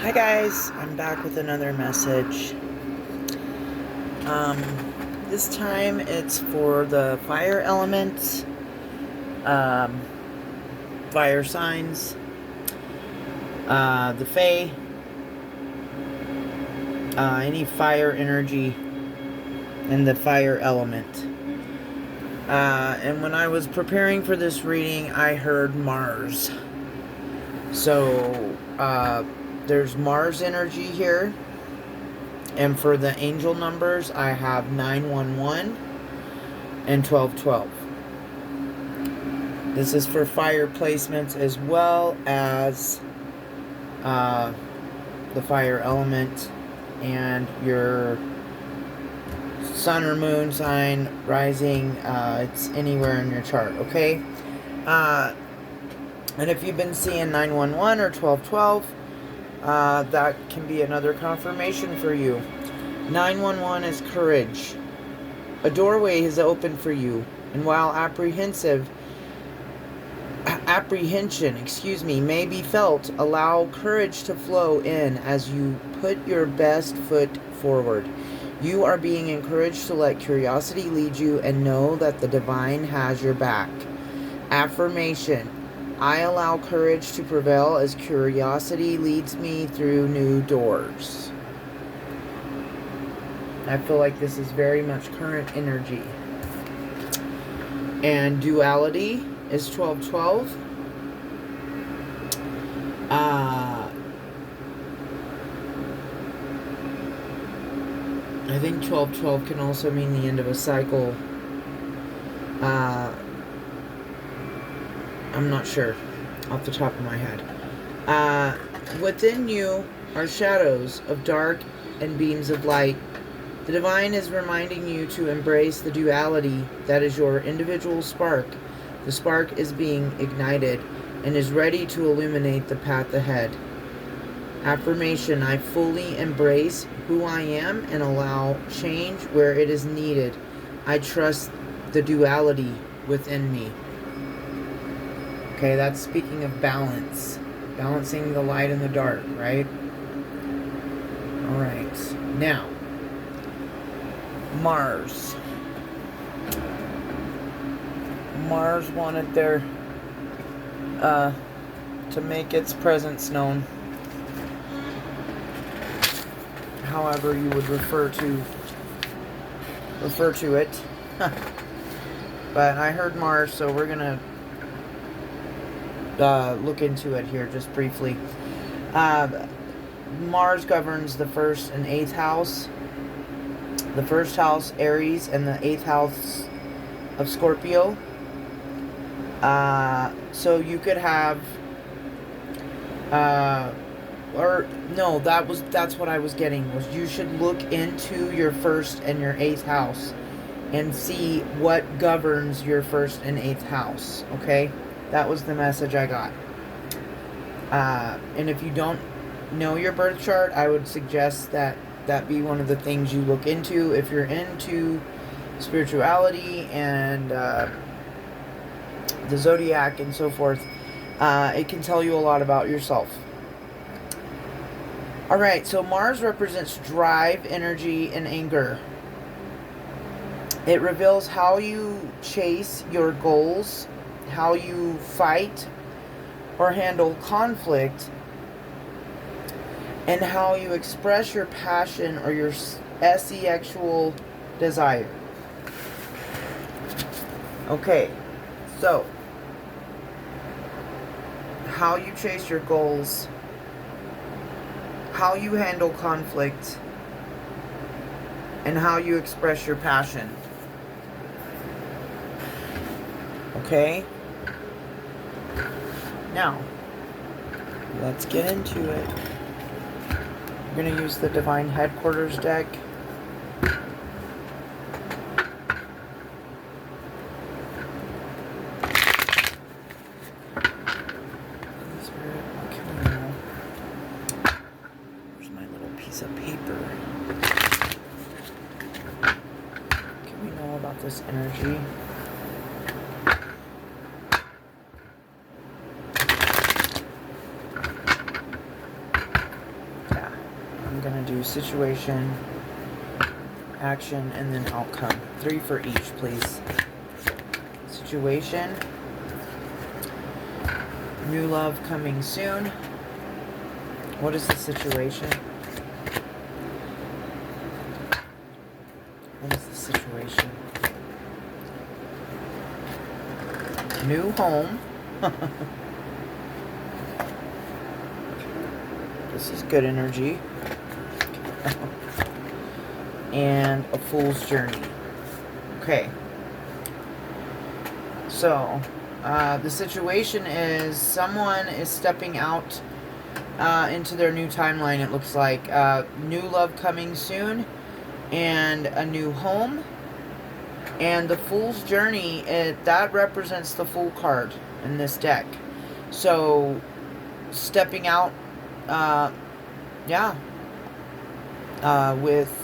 Hi guys, I'm back with another message. This time it's for the fire elements, um, fire signs, the Fae, any fire energy, and the fire element. And when I was preparing for this reading, I heard Mars. So, there's Mars energy here. And for the angel numbers, I have 911 and 1212. This is for fire placements as well as the fire element and your sun or moon sign, rising. It's anywhere in your chart, okay? And if you've been seeing 911 or 1212, that can be another confirmation for you. 911 is courage. A doorway is open for you, and while apprehension, may be felt, allow courage to flow in as you put your best foot forward. You are being encouraged to let curiosity lead you and know that the divine has your back. Affirmation. I allow courage to prevail as curiosity leads me through new doors. I feel like this is very much current energy. And duality is 1212. I think 1212 can also mean the end of a cycle. I'm not sure off the top of my head. Within you are shadows of dark and beams of light. The divine is reminding you to embrace the duality that is your individual spark. The spark is being ignited and is ready to illuminate the path ahead. Affirmation. I fully embrace who I am and allow change where it is needed. I trust the duality within me. Okay, that's speaking of balance. Balancing the light and the dark, right? Alright. Now, Mars. Mars wanted their to make its presence known. However you would refer to it. But I heard Mars, so we're gonna look into it here just briefly. Mars governs the 1st and 8th house. The 1st house, Aries, and the 8th house of Scorpio. So you could have, that's what I was getting, was you should look into your 1st and your 8th house and see what governs your 1st and 8th house, okay? That was the message I got. And if you don't know your birth chart, I would suggest that be one of the things you look into. If you're into spirituality and the zodiac and so forth, it can tell you a lot about yourself. Alright, so Mars represents drive, energy, and anger. It reveals how you chase your goals, how you fight or handle conflict, and how you express your passion or your sexual desire. Okay, so how you chase your goals, how you handle conflict, and how you express your passion. Okay? Now, let's get into it. I'm going to use the Divine Headquarters deck. Where's my little piece of paper? Can we know about this energy? going to do situation, action, and then outcome. 3 for each, please. Situation. New love coming soon. What is the situation? What is the situation? New home. This is good energy. And a fool's journey. Okay. So, the situation is someone is stepping out into their new timeline, it looks like. New love coming soon. And a new home. And the Fool's Journey, that represents the Fool card in this deck. So, stepping out, with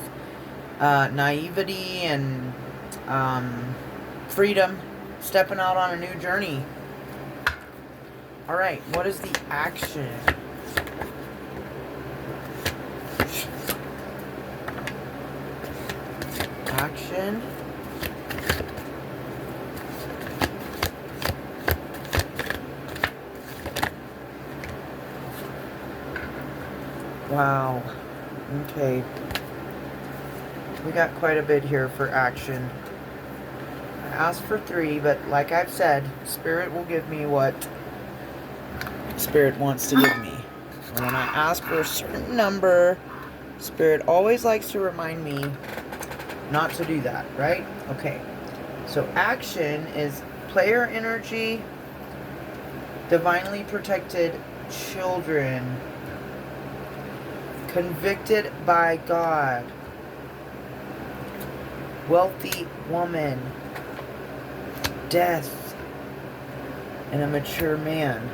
naivety and freedom, stepping out on a new journey. Alright, what is the action? Action. Wow. Okay. We got quite a bit here for action. I asked for 3, but like I've said, Spirit will give me what Spirit wants to give me. And when I ask for a certain number, Spirit always likes to remind me not to do that, right? Okay. So action is player energy, divinely protected children, convicted by God, wealthy woman, death, and a mature man.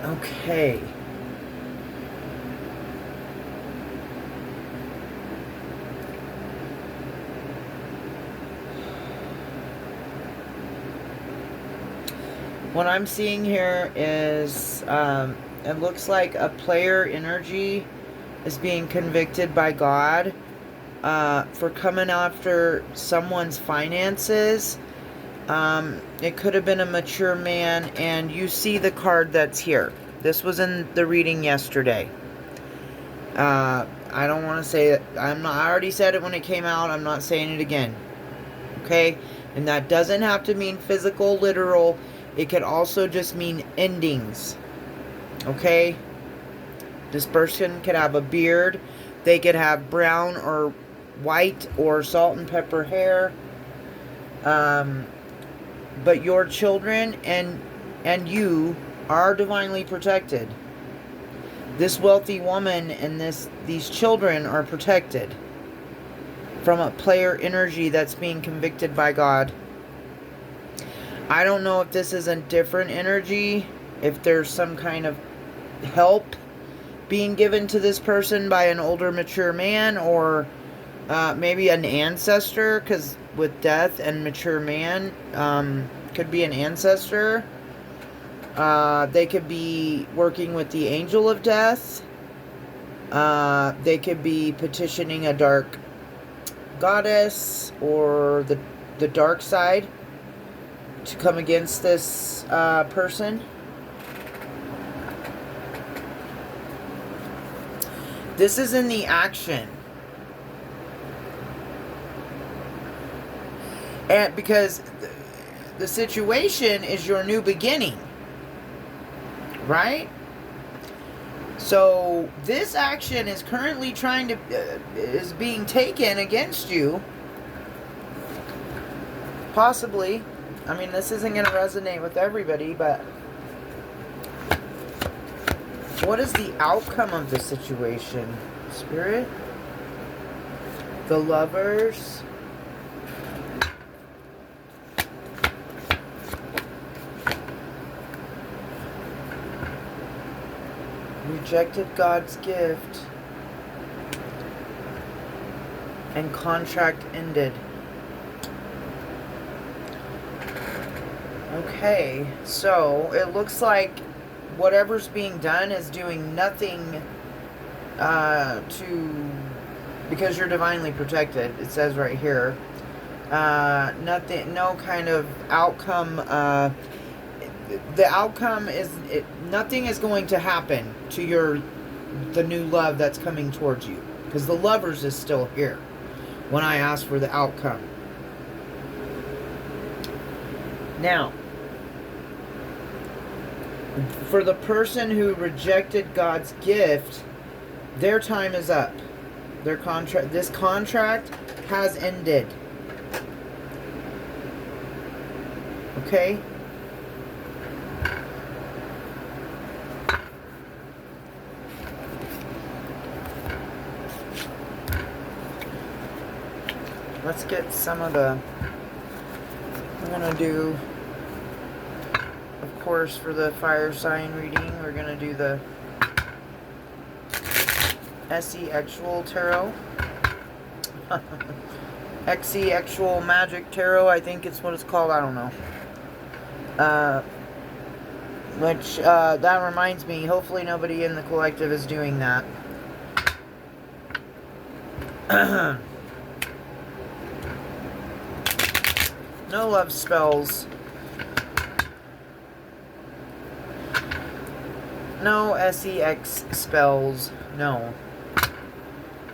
Okay. What I'm seeing here is it looks like a player energy is being convicted by God for coming after someone's finances. It could have been a mature man, and you see the card that's here. This was in the reading yesterday. I don't want to say it. I already said it when it came out. I'm not saying it again. Okay? And that doesn't have to mean physical, literal. It could also just mean endings. Okay? This person could have a beard. They could have brown or white or salt and pepper hair. But your children and you are divinely protected. This wealthy woman and these children are protected from a player energy that's being convicted by God. I don't know if this is a different energy, if there's some kind of help being given to this person by an older mature man, or maybe an ancestor, because with death and mature man, could be an ancestor. They could be working with the angel of death. They could be petitioning a dark goddess or the dark side to come against this person. This is in the action. And because the situation is your new beginning. Right? So this action is currently is being taken against you. Possibly. I mean, this isn't going to resonate with everybody, but what is the outcome of the situation? Spirit? The Lovers? Rejected God's gift. And contract ended. Okay, so it looks like whatever's being done is doing nothing because you're divinely protected. It says right here, nothing, no kind of outcome. The outcome is nothing is going to happen to the new love that's coming towards you, because the Lovers is still here when I ask for the outcome. Now, for the person who rejected God's gift, their time is up. This contract has ended. Okay? Let's get some of the... I'm going to do... Of course, for the fire sign reading, we're going to do the SE Actual Tarot. XE Actual Magic Tarot, I think it's what it's called. I don't know. That reminds me, hopefully nobody in the collective is doing that. No love spells. No SEX spells. No.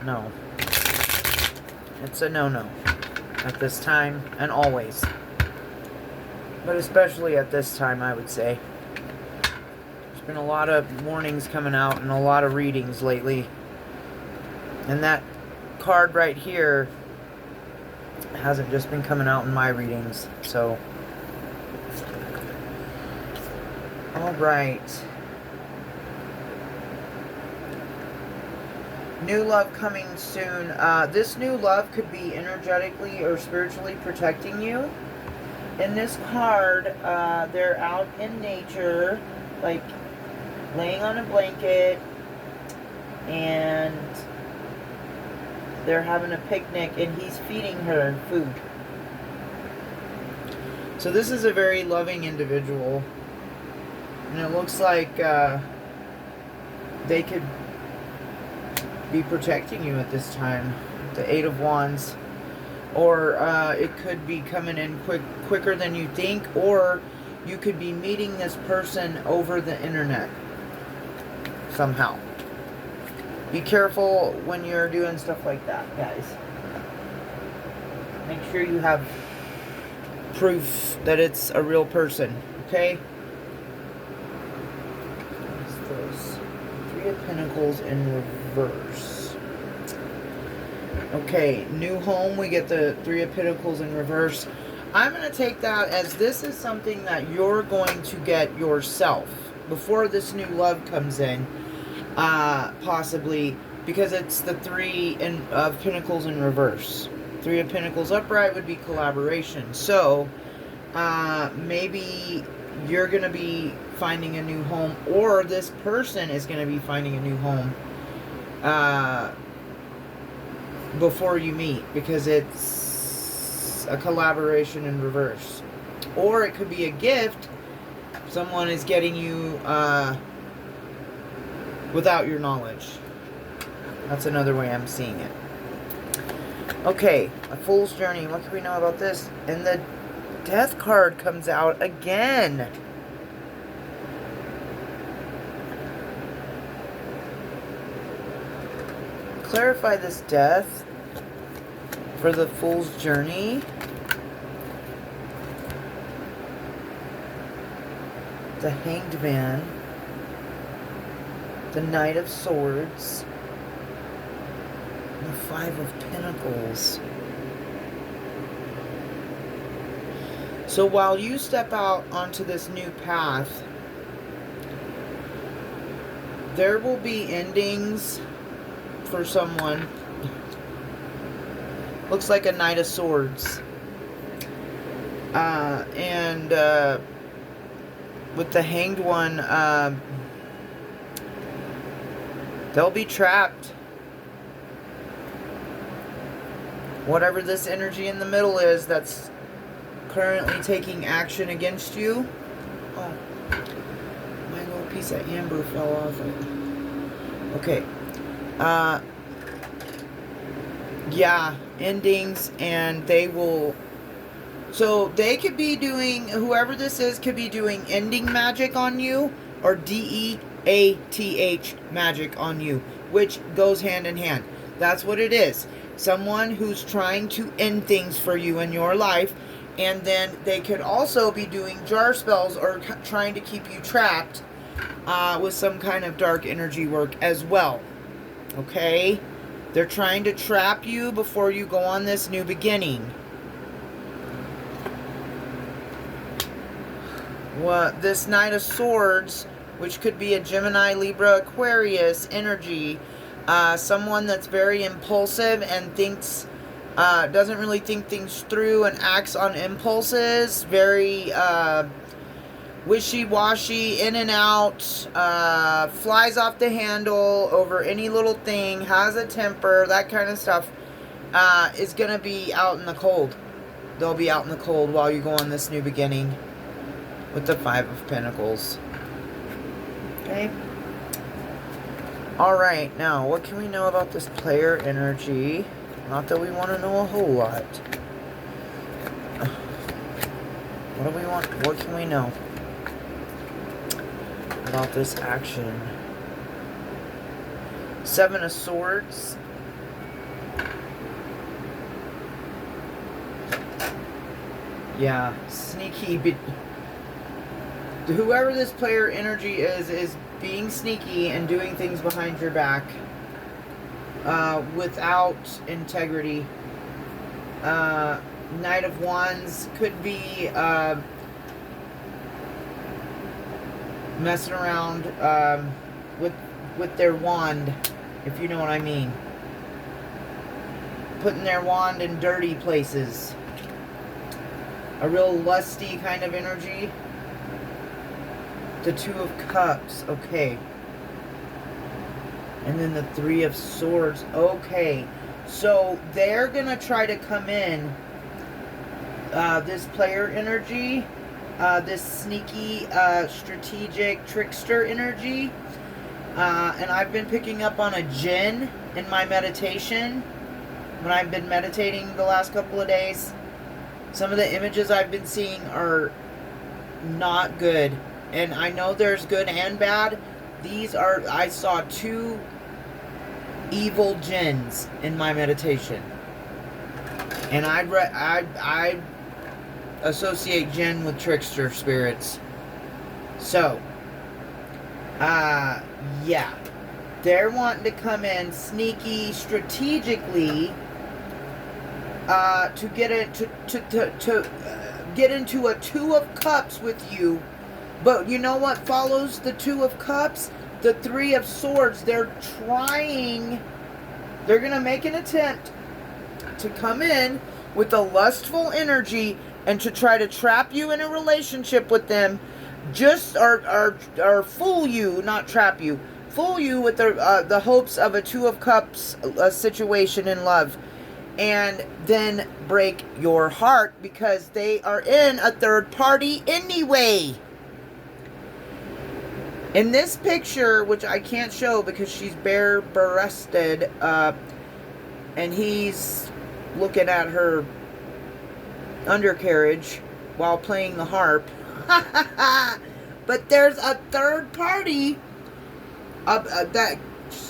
No. It's a no-no. At this time, and always. But especially at this time, I would say. There's been a lot of warnings coming out and a lot of readings lately. And that card right here hasn't just been coming out in my readings. So. Alright. New love coming soon. This new love could be energetically or spiritually protecting you. In this card, they're out in nature, like laying on a blanket, and they're having a picnic, and he's feeding her food. So this is a very loving individual, and it looks like they could be protecting you at this time. The Eight of Wands. Or it could be coming in quicker than you think, or you could be meeting this person over the internet somehow. Be careful when you're doing stuff like that, guys. Make sure you have proof that it's a real person, okay? What's this? Three of Pentacles in reverse. Okay, new home, we get the Three of Pentacles in reverse. I'm going to take that as this is something that you're going to get yourself before this new love comes in, possibly, because it's the Three of Pentacles in reverse. Three of Pentacles upright would be collaboration. So, maybe you're going to be finding a new home, or this person is going to be finding a new home, before you meet, because it's a collaboration in reverse. Or it could be a gift someone is getting you without your knowledge. That's another way I'm seeing it. Okay, a Fool's Journey. What can we know about this? And the Death card comes out again. Clarify this Death for the Fool's Journey. The Hanged Man. The Knight of Swords. The Five of Pentacles. So while you step out onto this new path, there will be endings for someone. Looks like a Knight of Swords. And with the Hanged One, they'll be trapped. Whatever this energy in the middle is that's currently taking action against you. Oh, my little piece of amber fell off it. Okay. Yeah, endings, and they will... So they could be doing... Whoever this is could be doing ending magic on you, or DEATH magic on you, which goes hand in hand. That's what it is. Someone who's trying to end things for you in your life. And then they could also be doing jar spells or trying to keep you trapped with some kind of dark energy work as well. Okay? They're trying to trap you before you go on this new beginning. Well, this Knight of Swords, which could be a Gemini, Libra, Aquarius energy. Someone that's very impulsive and thinks... doesn't really think things through and acts on impulses. Very wishy-washy, in and out, flies off the handle over any little thing, has a temper, that kind of stuff, is going to be out in the cold. They'll be out in the cold while you go on this new beginning with the Five of Pentacles. Okay. Alright, now, what can we know about this player energy? Not that we want to know a whole lot. What do we want? What can we know about this action? Seven of Swords. Yeah, sneaky. Whoever this player energy is being sneaky and doing things behind your back. Without integrity. Knight of Wands could be messing around with their wand, if you know what I mean. Putting their wand in dirty places. A real lusty kind of energy. The Two of Cups. Okay. And then the Three of Swords. Okay. So they're going to try to come in. This player energy. This sneaky, strategic, trickster energy. And I've been picking up on a djinn in my meditation. When I've been meditating the last couple of days. Some of the images I've been seeing are not good. And I know there's good and bad. These are, I saw two evil jinns in my meditation. And I associate jinn with trickster spirits. So, yeah. They're wanting to come in sneaky, strategically, to get get into a Two of Cups with you. But you know what follows the Two of Cups? The Three of Swords. They're going to make an attempt to come in with a lustful energy and to try to trap you in a relationship with them. Just, or fool you, not trap you. Fool you with the hopes of a Two of Cups situation in love. And then break your heart because they are in a third party anyway. In this picture, which I can't show because she's bare-breasted, and he's looking at her undercarriage while playing the harp. But there's a third party that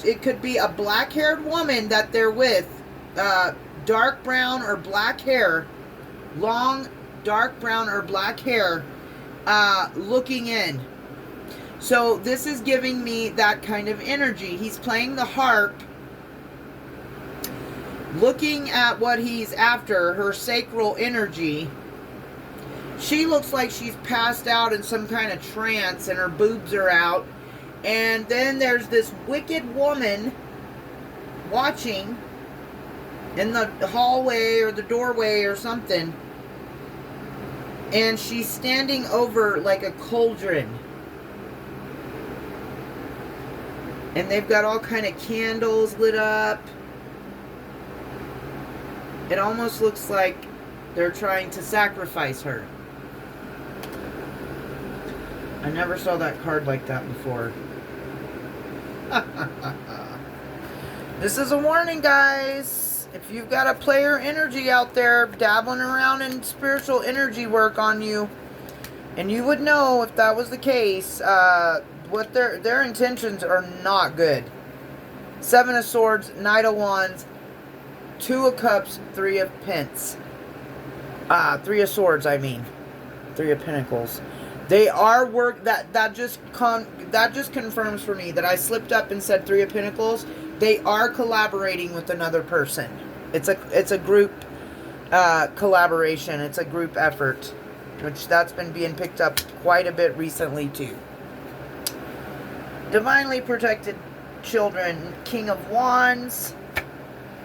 it could be a black-haired woman that they're with, dark brown or black hair, long dark brown or black hair, looking in. So this is giving me that kind of energy. He's playing the harp, looking at what he's after, her sacral energy. She looks like she's passed out in some kind of trance and her boobs are out. And then there's this wicked woman watching in the hallway or the doorway or something. And she's standing over like a cauldron. And they've got all kind of candles lit up. It almost looks like they're trying to sacrifice her. I never saw that card like that before. This is a warning, guys. If you've got a player energy out there dabbling around in spiritual energy work on you, and you would know if that was the case, what their intentions are not good. 7 of Swords, Knight of Wands, 2 of Cups, 3 of Pence. 3 of Swords, I mean. 3 of Pentacles. They are that just confirms for me that I slipped up and said 3 of Pentacles. They are collaborating with another person. It's a group collaboration. It's a group effort, which that's been being picked up quite a bit recently too. Divinely protected children, King of Wands.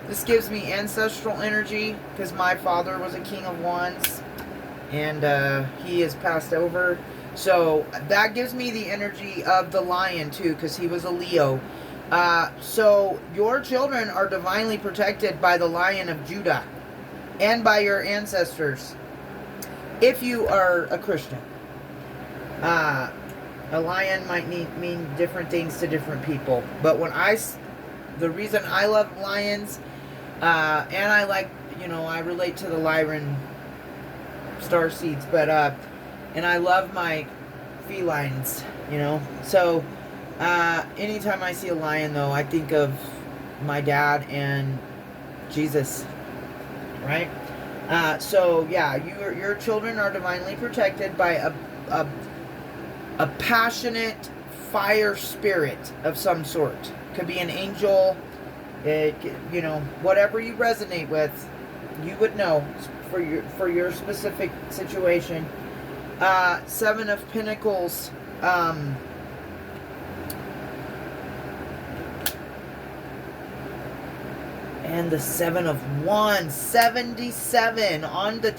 This gives me ancestral energy because my father was a King of Wands and he has passed over. So that gives me the energy of the lion too because he was a Leo. So your children are divinely protected by the Lion of Judah and by your ancestors if you are a Christian. A lion might mean different things to different people. But the reason I love lions, and I like, I relate to the Lyran star seeds, but, and I love my felines, So, anytime I see a lion, though, I think of my dad and Jesus, right? So, yeah, your children are divinely protected by a passionate fire spirit of some sort. Could be an angel, whatever you resonate with, you would know for your specific situation. 7 of Pentacles, and the 7 of Wands, 77 on the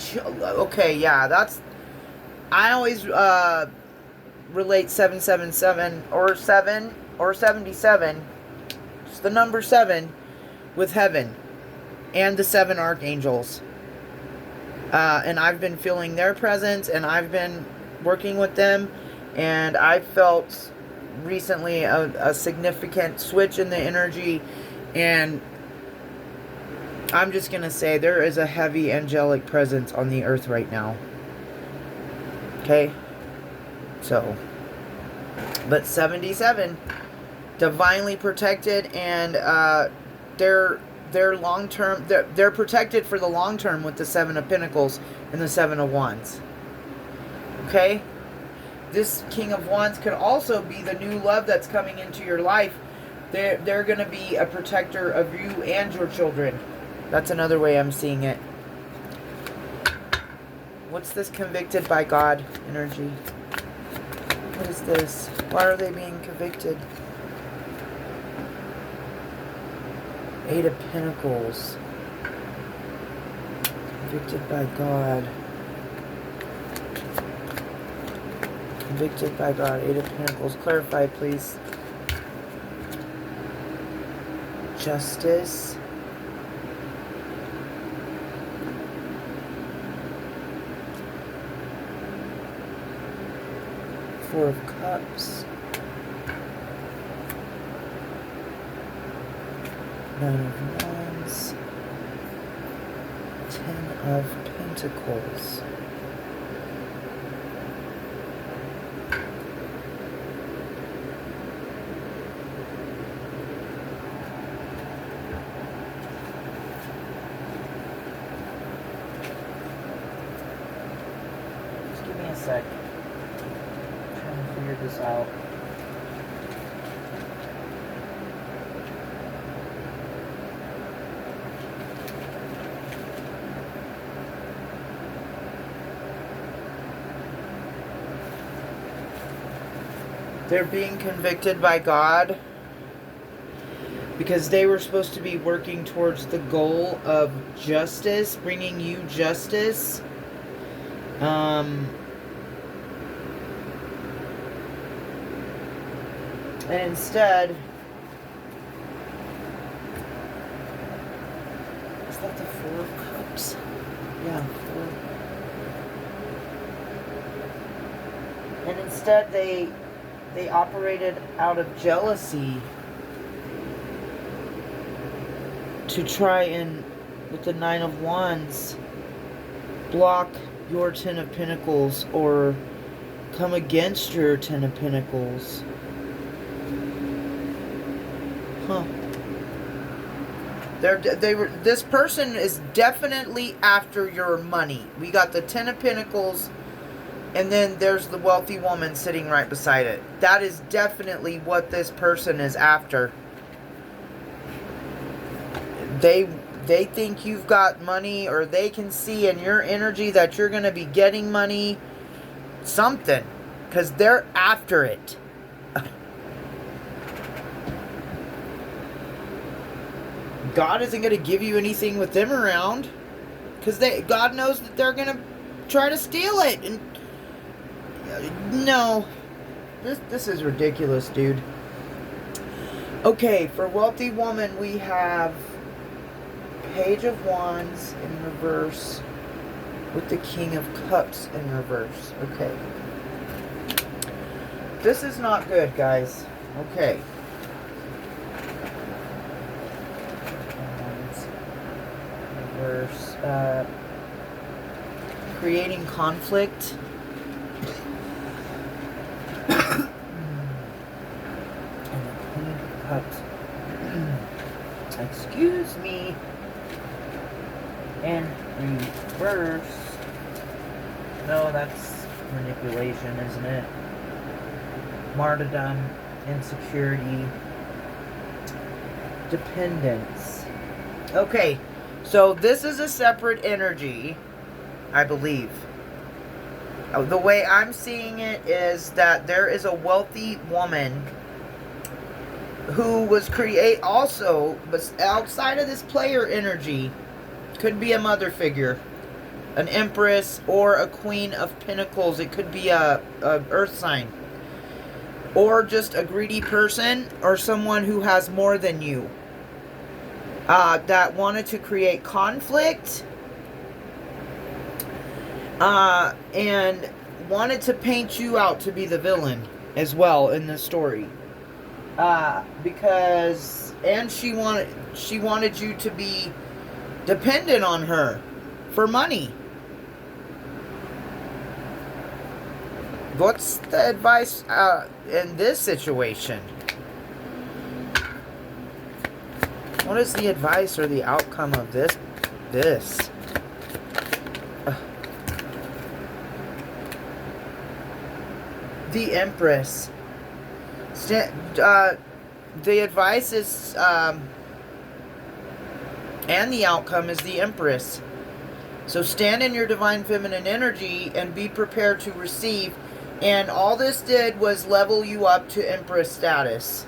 okay, yeah, that's, I always relate 777 or 7 or 77, just the number 7, with heaven and the 7 archangels. And I've been feeling their presence, and I've been working with them, and I felt recently a significant switch in the energy, and I'm just going to say there is a heavy angelic presence on the earth right now. Okay? So, but 77, divinely protected, and they're long term. They're protected for the long term with the 7 of Pentacles and the 7 of Wands. Okay, this King of Wands could also be the new love that's coming into your life. They're going to be a protector of you and your children. That's another way I'm seeing it. What's this convicted by God energy? What is this? Why are they being convicted? 8 of Pentacles. Convicted by God. Convicted by God. 8 of Pentacles. Clarify, please. Justice. Four of Cups. 9 of Wands. 10 of Pentacles. Just give me a sec. I'm trying to figure this out. They're being convicted by God because they were supposed to be working towards the goal of justice, bringing you justice. And instead, is that the 4 of Cups? Yeah, 4. And Instead, they operated out of jealousy to try and, with the Nine of Wands, block your Ten of Pentacles or come against your Ten of Pentacles. Huh. This person is definitely after your money. We got the Ten of Pentacles, and then there's the wealthy woman sitting right beside it. That is definitely what this person is after. They think you've got money, or they can see in your energy that you're going to be getting money. Something. Because they're after it. God isn't going to give you anything with them around. Because God knows that they're going to try to steal it. And no. This is ridiculous, dude. Okay, for wealthy woman, we have Page of Wands in reverse with the King of Cups in reverse. Okay. This is not good, guys. Okay. Reverse. Creating conflict. And the Queen of Cups. Excuse me. And reverse. No, that's manipulation, isn't it? Martyrdom, insecurity, dependence. Okay, so this is a separate energy, I believe. The way I'm seeing it is that there is a wealthy woman who was also, but outside of this player energy, could be a mother figure, an empress, or a Queen of Pentacles. It could be a earth sign, or just a greedy person, or someone who has more than you, that wanted to create conflict, and wanted to paint you out to be the villain as well in the story, because she wanted you to be dependent on her for money. What's the advice in this situation? What is the advice or the outcome of this? The Empress. The advice is, and the outcome is the Empress. So stand in your divine feminine energy and be prepared to receive. And all this did was level you up to Empress status.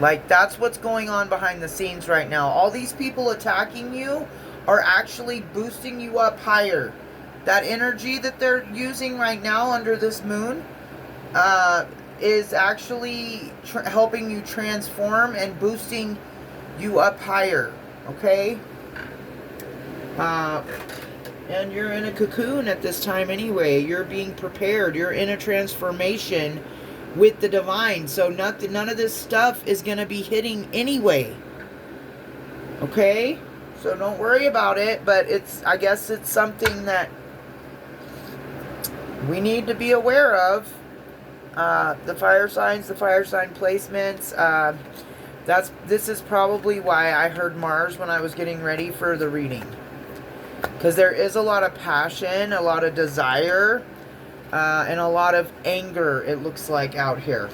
Like, that's what's going on behind the scenes right now. All these people attacking you are actually boosting you up higher. That energy that they're using right now under this moon is actually helping you transform and boosting you up higher. Okay? And you're in a cocoon at this time anyway. You're being prepared. You're in a transformation with the divine. So none of this stuff is going to be hitting anyway. Okay? So don't worry about it. But I guess it's something that we need to be aware of. The fire signs, the fire sign placements. This is probably why I heard Mars when I was getting ready for the reading. Because there is a lot of passion, a lot of desire, and a lot of anger, it looks like, out here.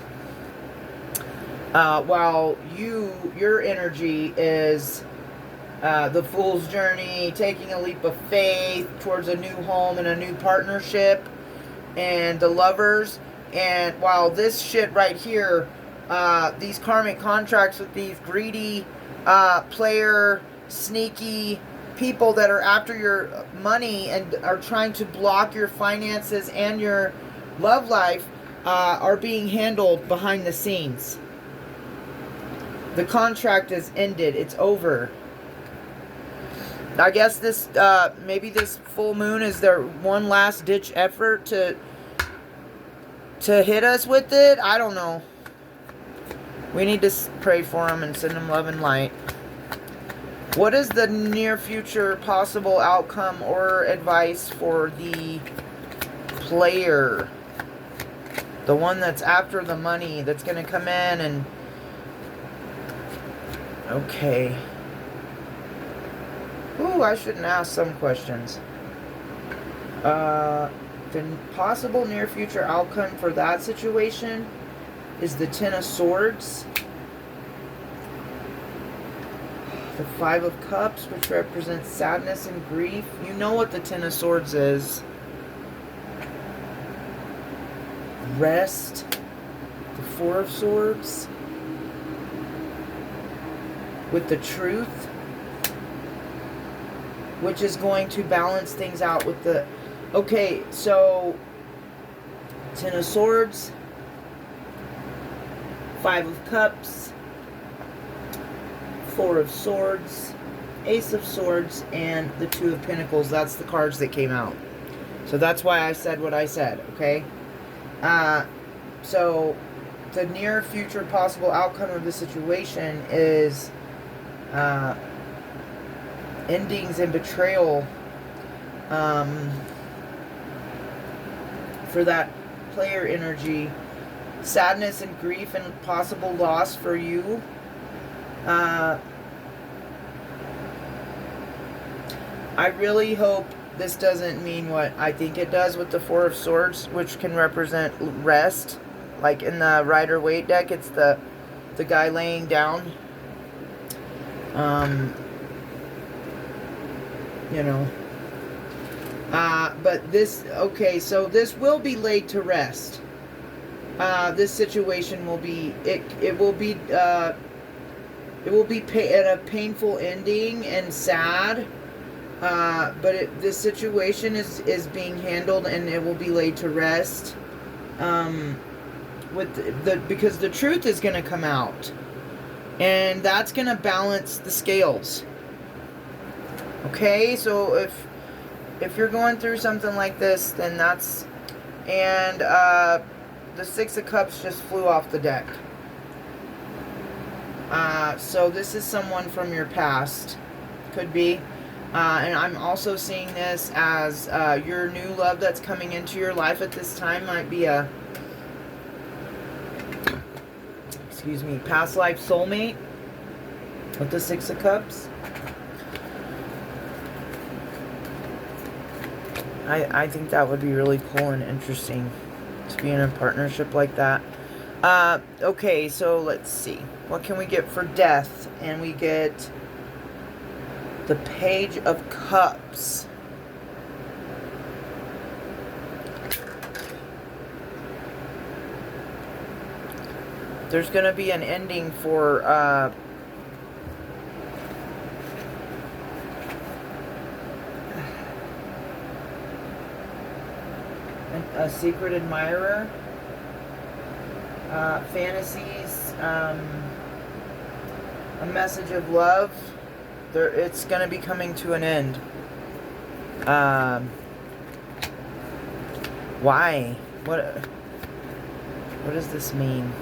While your energy is the Fool's Journey, taking a leap of faith towards a new home and a new partnership, and the Lovers. And while this shit right here, these karmic contracts with these greedy, player, sneaky people that are after your money and are trying to block your finances and your love life, are being handled behind the scenes. The contract is ended. It's over. I guess this, maybe this full moon is their one last ditch effort to to hit us with it. I don't know. We need to pray for them and send them love and light. What is the near future possible outcome or advice for the player? The one that's after the money, that's going to come in and... Okay. Ooh, I shouldn't ask some questions. The possible near future outcome for that situation is the Ten of Swords. The Five of Cups, which represents sadness and grief. You know what the Ten of Swords is. Rest. The Four of Swords. With the Truth, which is going to balance things out with the... Okay, so Ten of Swords, Five of Cups, Four of Swords, Ace of Swords, and the Two of Pentacles. That's the cards that came out. So that's why I said what I said, okay? So the near future possible outcome of the situation is endings and betrayal for that player energy. Sadness and grief and possible loss for you. I really hope this doesn't mean what I think it does with the Four of Swords, which can represent rest. Like in the Rider-Waite deck, it's the guy laying down. You know. But this, okay, so this will be laid to rest. This situation will be, it will be at a painful ending and sad. But this situation is being handled and it will be laid to rest. Because the truth is going to come out, and that's going to balance the scales. Okay, so if you're going through something like this, then that's... And the Six of Cups just flew off the deck. So this is someone from your past. Could be. And I'm also seeing this as your new love that's coming into your life at this time might be a... Excuse me, past life soulmate with the Six of Cups. I think that would be really cool and interesting to be in a partnership like that. Okay, so let's see. What can we get for death? And we get the Page of Cups. There's going to be an ending for a secret admirer, fantasies, a message of love. It's going to be coming to an end. Why? What does this mean?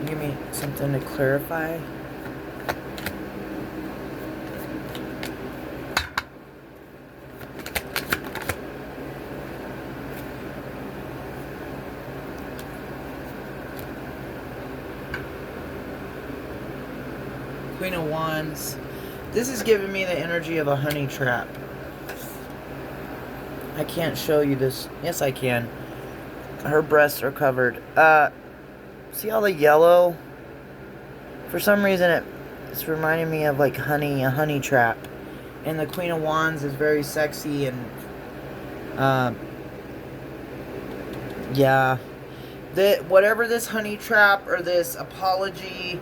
Give me something to clarify. Queen of Wands. This is giving me the energy of a honey trap. I can't show you this. Yes, I can. Her breasts are covered. See all the yellow? For some reason, it's reminding me of like honey, a honey trap. And the Queen of Wands is very sexy and, yeah. Whatever this honey trap or this apology,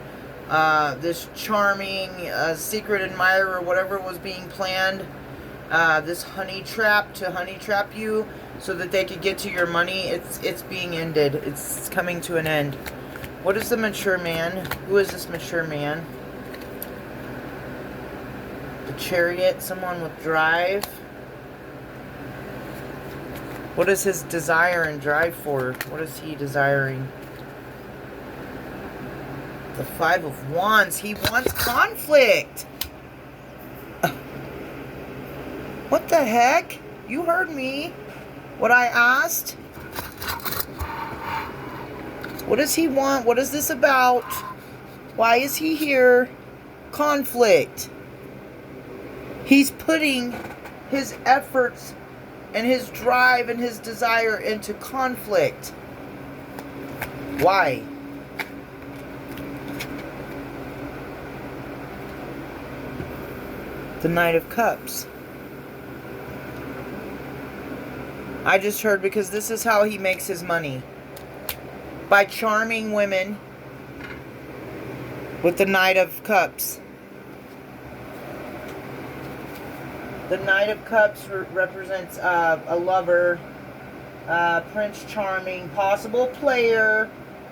this charming, secret admirer, whatever was being planned, this honey trap to honey trap you so that they could get to your money, it's being ended. It's coming to an end. What is the mature man? Who is this mature man? The Chariot, someone with drive. What is his desire and drive for? What is he desiring? The Five of Wands. He wants conflict. What the heck? You heard me. What I asked? What does he want? What is this about? Why is he here? Conflict. He's putting his efforts and his drive and his desire into conflict. Why? The Knight of Cups. I just heard because this is how he makes his money. By charming women with the Knight of Cups. The Knight of Cups represents a lover, Prince Charming, possible player,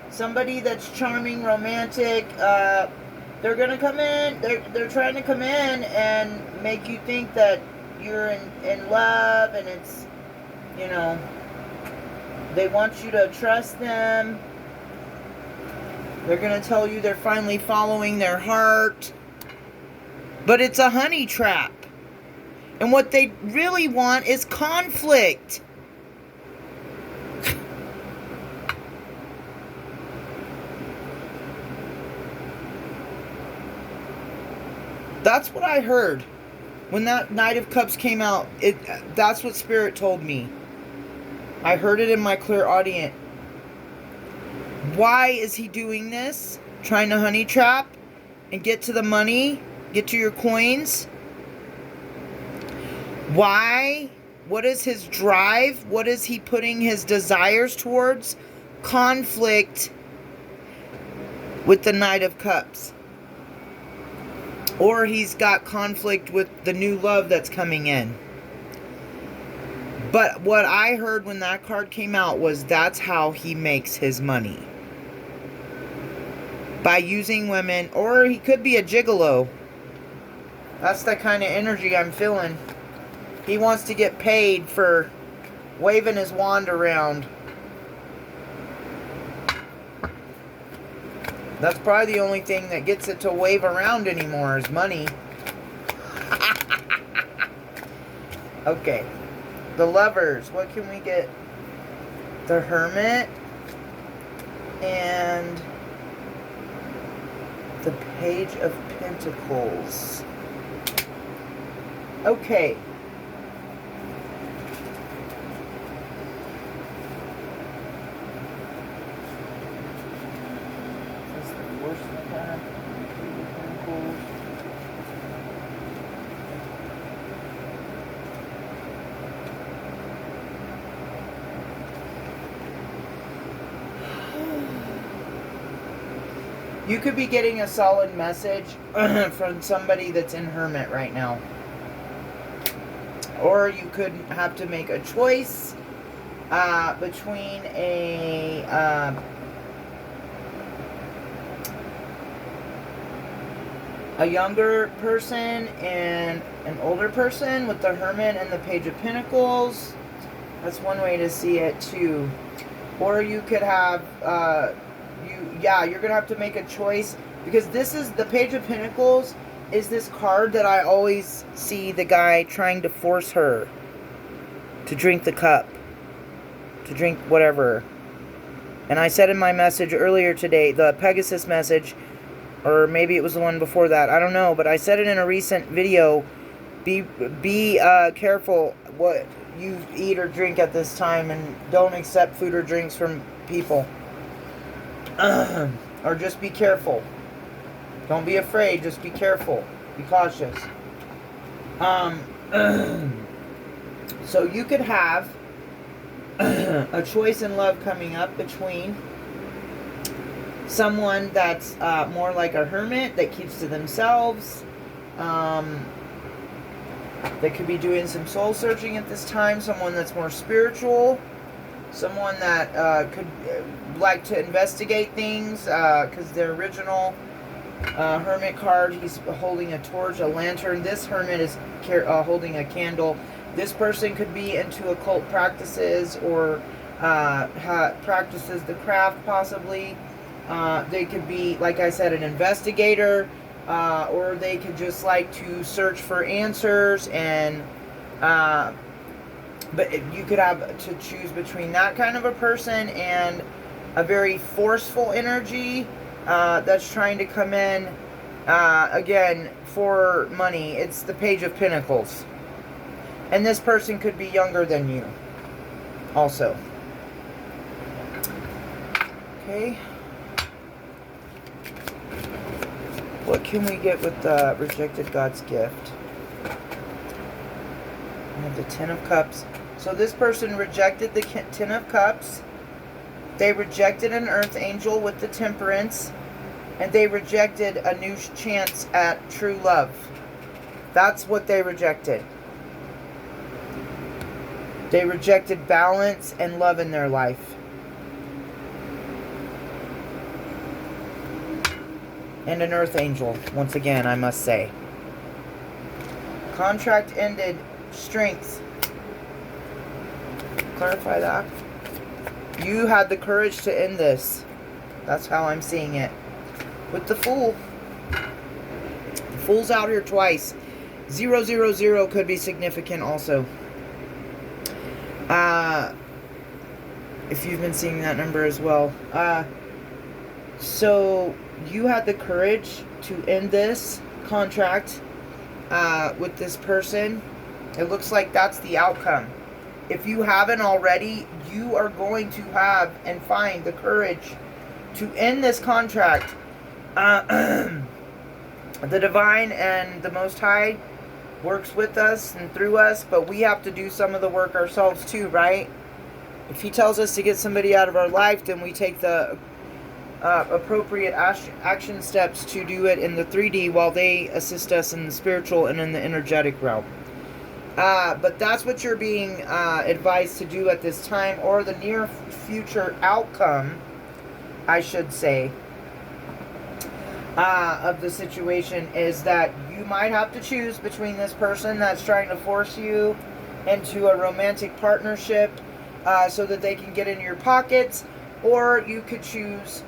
somebody that's charming, romantic. They're gonna come in. They're trying to come in and make you think that you're in love, and it's, you know, they want you to trust them. They're gonna tell you they're finally following their heart, but it's a honey trap. And what they really want is conflict. That's what I heard. When that Knight of Cups came out, that's what Spirit told me. I heard it in my clear audience. Why is he doing this? Trying to honey trap and get to the money? Get to your coins? Why? What is his drive? What is he putting his desires towards? Conflict with the Knight of Cups. Or he's got conflict with the new love that's coming in. But what I heard when that card came out was that's how he makes his money. By using women, or he could be a gigolo. That's the kind of energy I'm feeling. He wants to get paid for waving his wand around. That's probably the only thing that gets it to wave around anymore is money. Okay. The Lovers. What can we get? The Hermit. And the Page of Pentacles. Okay. You could be getting a solid message from somebody that's in Hermit right now. Or you could have to make a choice between a younger person and an older person with the Hermit and the Page of Pentacles. That's one way to see it too. Or you could have you're gonna have to make a choice, because this is the Page of Pentacles is this card that I always see the guy trying to force her to drink the cup, to drink whatever. And I said in my message earlier today, the Pegasus message, or maybe it was the one before that, I don't know, but I said it in a recent video. Be careful what you eat or drink at this time, and don't accept food or drinks from people. Or just be careful. Don't be afraid, just be careful. Be cautious. So you could have a choice in love coming up between someone that's more like a hermit, that keeps to themselves, that could be doing some soul searching at this time, someone that's more spiritual, someone that could like to investigate things, because the original Hermit card, he's holding a torch, a lantern. This Hermit is holding a candle This person could be into occult practices or practices the craft possibly. They could be, like I said, an investigator, or they could just like to search for answers. And but you could have to choose between that kind of a person and a very forceful energy that's trying to come in again for money. It's the Page of Pentacles. And this person could be younger than you also. Okay. What can we get with the rejected God's gift? We have the Ten of Cups. So this person rejected the Ten of Cups. They rejected an Earth Angel with the Temperance. And they rejected a new chance at true love. That's what they rejected. They rejected balance and love in their life. And an Earth Angel, once again, I must say. Contract ended. Strength. Clarify that. You had the courage to end this. That's how I'm seeing it. With the Fool. The Fool's out here twice. 000 could be significant also. If you've been seeing that number as well. So you had the courage to end this contract with this person. It looks like that's the outcome. If you haven't already, you are going to have and find the courage to end this contract. The Divine and the Most High works with us and through us, but we have to do some of the work ourselves too, right? If He tells us to get somebody out of our life, then we take the appropriate action steps to do it in the 3D while they assist us in the spiritual and in the energetic realm. But that's what you're being advised to do at this time, or the near future outcome, I should say, of the situation is that you might have to choose between this person that's trying to force you into a romantic partnership so that they can get in your pockets, or you could choose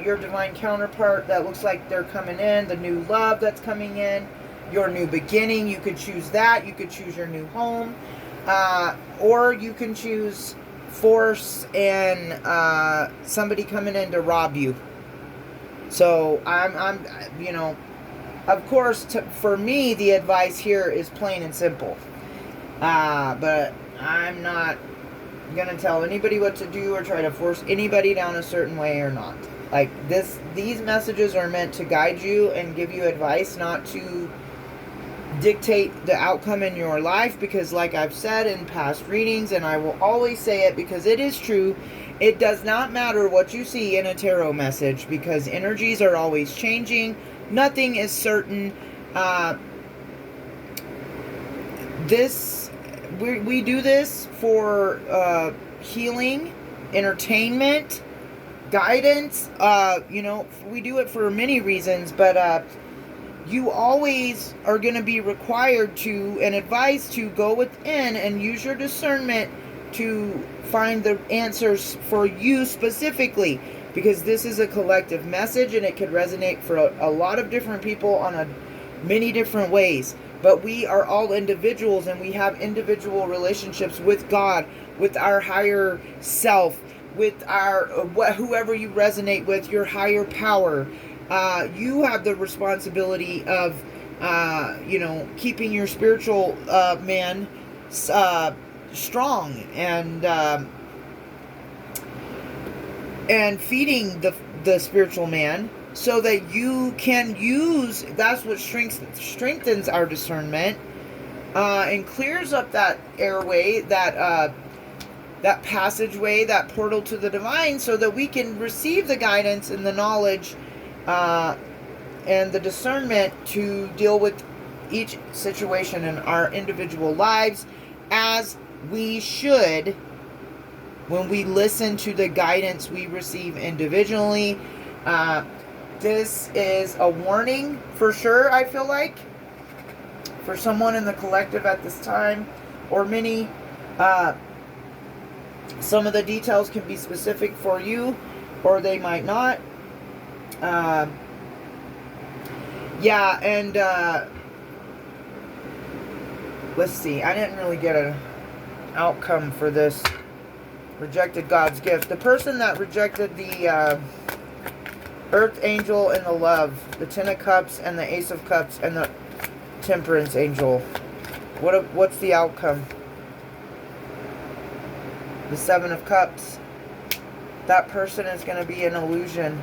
your divine counterpart that looks like they're coming in, the new love that's coming in, your new beginning. You could choose that. You could choose your new home, or you can choose force and somebody coming in to rob you. So I'm you know, of course, for me, the advice here is plain and simple. But I'm not gonna tell anybody what to do or try to force anybody down a certain way or not. Like these messages are meant to guide you and give you advice, not to dictate the outcome in your life, because like I've said in past readings, and I will always say it because it is true, it does not matter what you see in a tarot message, because energies are always changing. Nothing is certain. We do this for healing, entertainment, guidance. You know, we do it for many reasons, but you always are going to be required to and advised to go within and use your discernment to find the answers for you specifically, because this is a collective message and it could resonate for a lot of different people on many different ways. But we are all individuals, and we have individual relationships with God, with our higher self, with our whoever you resonate with, your higher power. You have the responsibility of, you know, keeping your spiritual man strong and feeding the spiritual man, so that you can use. That's what strengthens our discernment and clears up that airway, that passageway, that portal to the divine, so that we can receive the guidance and the knowledge and the discernment to deal with each situation in our individual lives, as we should when we listen to the guidance we receive individually. This is a warning for sure, I feel like, for someone in the collective at this time. or many. Some of the details can be specific for you, or they might not. Yeah, and let's see. I didn't really get an outcome for this. Rejected God's gift. The person that rejected the Earth Angel and the Love, the Ten of Cups and the Ace of Cups and the Temperance Angel. What's the outcome? The Seven of Cups. That person is going to be an illusion.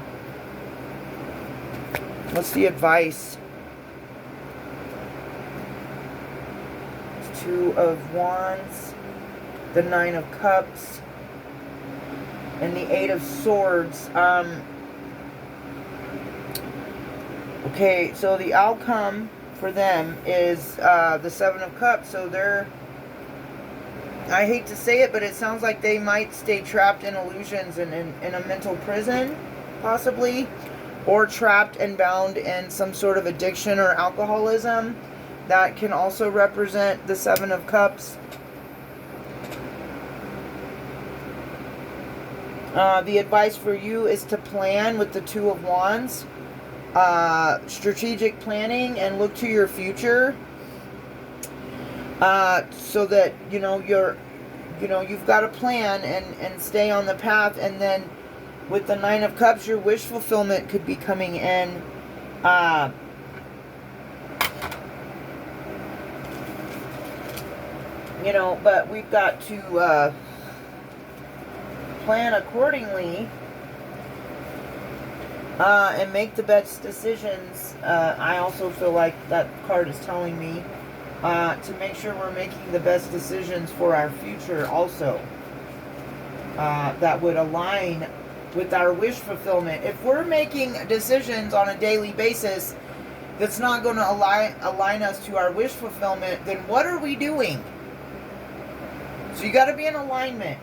What's the advice? Two of Wands, the Nine of Cups, and the Eight of Swords. Okay, so the outcome for them is the Seven of Cups. So they're, I hate to say it, but it sounds like they might stay trapped in illusions and in a mental prison, possibly, or trapped and bound in some sort of addiction or alcoholism. That can also represent the Seven of Cups. The advice for you is to plan with the Two of Wands. Strategic planning, and look to your future. So that, you've got a plan and stay on the path. And then with the Nine of Cups, your wish fulfillment could be coming in. But we've got to plan accordingly and make the best decisions. I also feel like that card is telling me to make sure we're making the best decisions for our future also. That would align with our wish fulfillment. If we're making decisions on a daily basis that's not going to align us to our wish fulfillment, then what are we doing? So you got to be in alignment.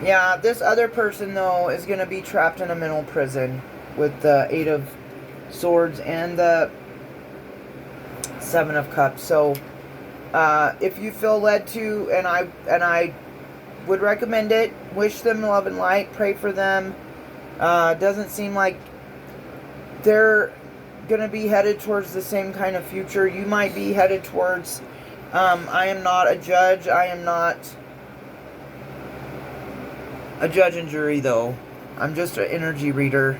Yeah, this other person, though, is going to be trapped in a mental prison with the Eight of Swords and the Seven of Cups. So, if you feel led to, and I would recommend it, wish them love and light, pray for them. Doesn't seem like they're going to be headed towards the same kind of future. You might be headed towards, I am not a judge. I am not a judge and jury, though. I'm just an energy reader.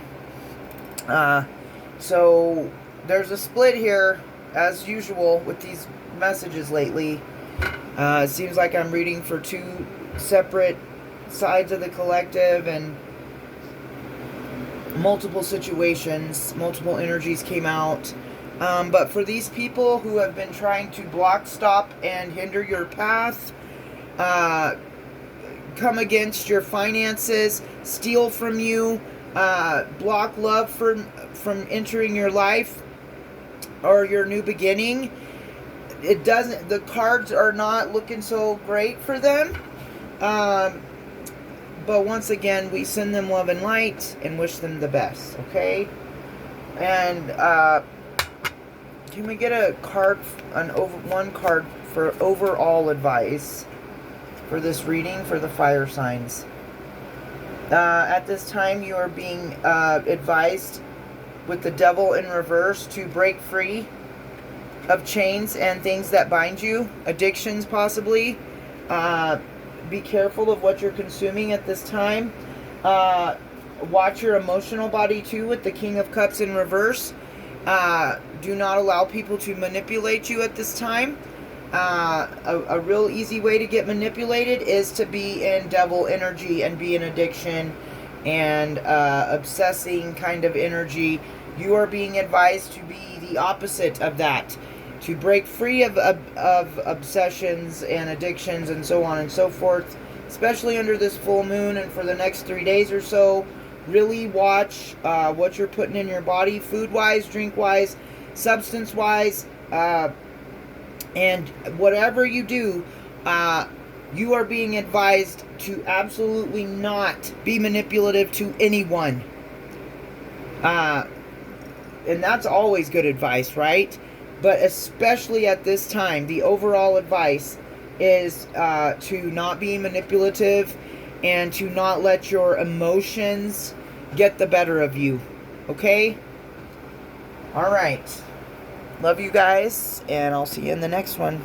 So there's a split here, as usual, with these messages lately. It seems like I'm reading for two separate sides of the collective, and multiple situations, multiple energies came out. But for these people who have been trying to block, stop, and hinder your path, come against your finances, steal from you, block love from entering your life or your new beginning, the cards are not looking so great for them. But once again, we send them love and light and wish them the best, okay? And can we get a card, one card for overall advice for this reading for the fire signs? At this time, you are being advised with the Devil in reverse to break free of chains and things that bind you, addictions possibly. Be careful of what you're consuming at this time. Watch your emotional body too with the King of Cups in reverse. Do not allow people to manipulate you at this time. A real easy way to get manipulated is to be in devil energy and be in addiction and obsessing kind of energy. You are being advised to be the opposite of that, to break free of obsessions and addictions and so on and so forth, especially under this full moon and for the next 3 days or so. Really watch what you're putting in your body, food-wise, drink-wise, substance-wise, and whatever you do, You are being advised to absolutely not be manipulative to anyone. And that's always good advice, right? But especially at this time, the overall advice is to not be manipulative and to not let your emotions get the better of you. Okay? All right. Love you guys, and I'll see you in the next one.